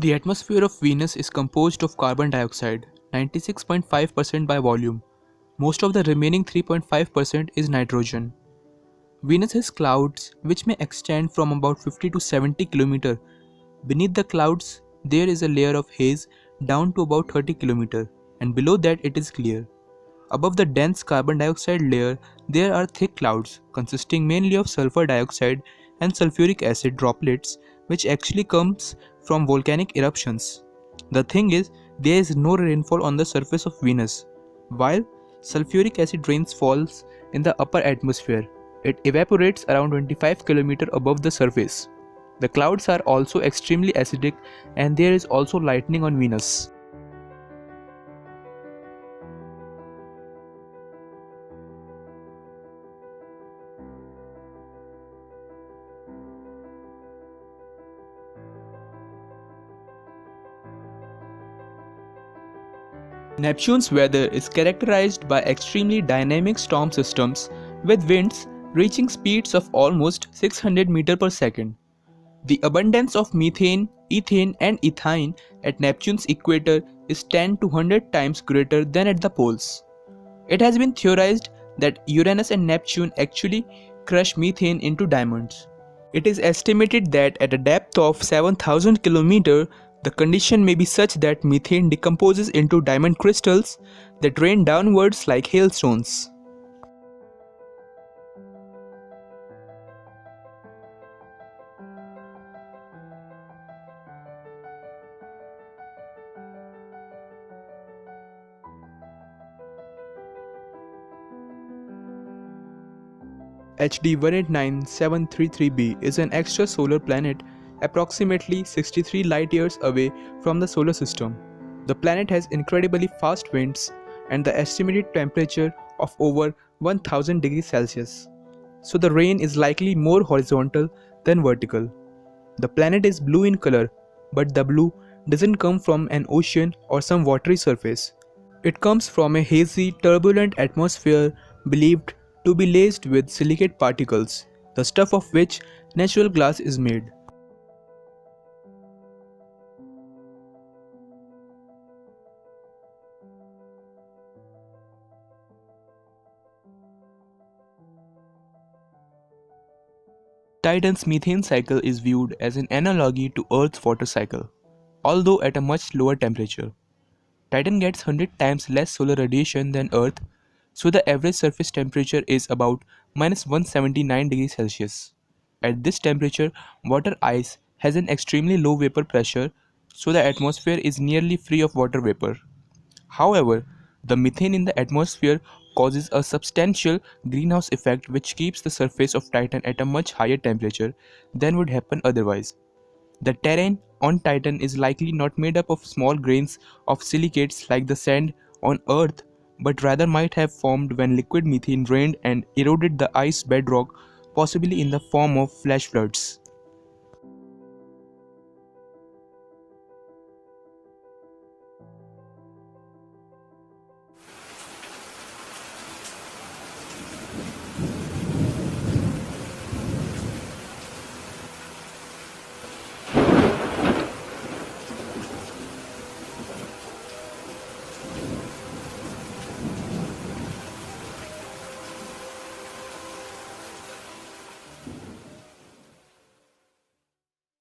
The atmosphere of Venus is composed of carbon dioxide, 96.5% by volume. Most of the remaining 3.5% is nitrogen. Venus has clouds which may extend from about 50 to 70 km. Beneath the clouds, there is a layer of haze down to about 30 km, and below that it is clear. Above the dense carbon dioxide layer, there are thick clouds consisting mainly of sulfur dioxide and sulfuric acid droplets, which actually comes from volcanic eruptions. The thing is, there is no rainfall on the surface of Venus. While sulfuric acid rains falls in the upper atmosphere, it evaporates around 25 km above the surface. The clouds are also extremely acidic, and there is also lightning on Venus. Neptune's weather is characterized by extremely dynamic storm systems with winds reaching speeds of almost 600 meters per second. The abundance of methane, ethane and ethane at Neptune's equator is 10 to 100 times greater than at the poles. It has been theorized that Uranus and Neptune actually crush methane into diamonds. It is estimated that at a depth of 7,000 km, the condition may be such that methane decomposes into diamond crystals that rain downwards like hailstones. HD 189733b is an extrasolar planet approximately 63 light-years away from the solar system. The planet has incredibly fast winds and the estimated temperature of over 1000 degrees Celsius. So the rain is likely more horizontal than vertical. The planet is blue in color, but the blue doesn't come from an ocean or some watery surface. It comes from a hazy, turbulent atmosphere believed to be laced with silicate particles, the stuff of which natural glass is made. Titan's methane cycle is viewed as an analogy to Earth's water cycle, although at a much lower temperature. Titan gets 100 times less solar radiation than Earth, so the average surface temperature is about minus 179 degrees Celsius. At this temperature, water ice has an extremely low vapor pressure, so the atmosphere is nearly free of water vapor. However, the methane in the atmosphere causes a substantial greenhouse effect which keeps the surface of Titan at a much higher temperature than would happen otherwise. The terrain on Titan is likely not made up of small grains of silicates like the sand on Earth, but rather might have formed when liquid methane rained and eroded the ice bedrock, possibly in the form of flash floods.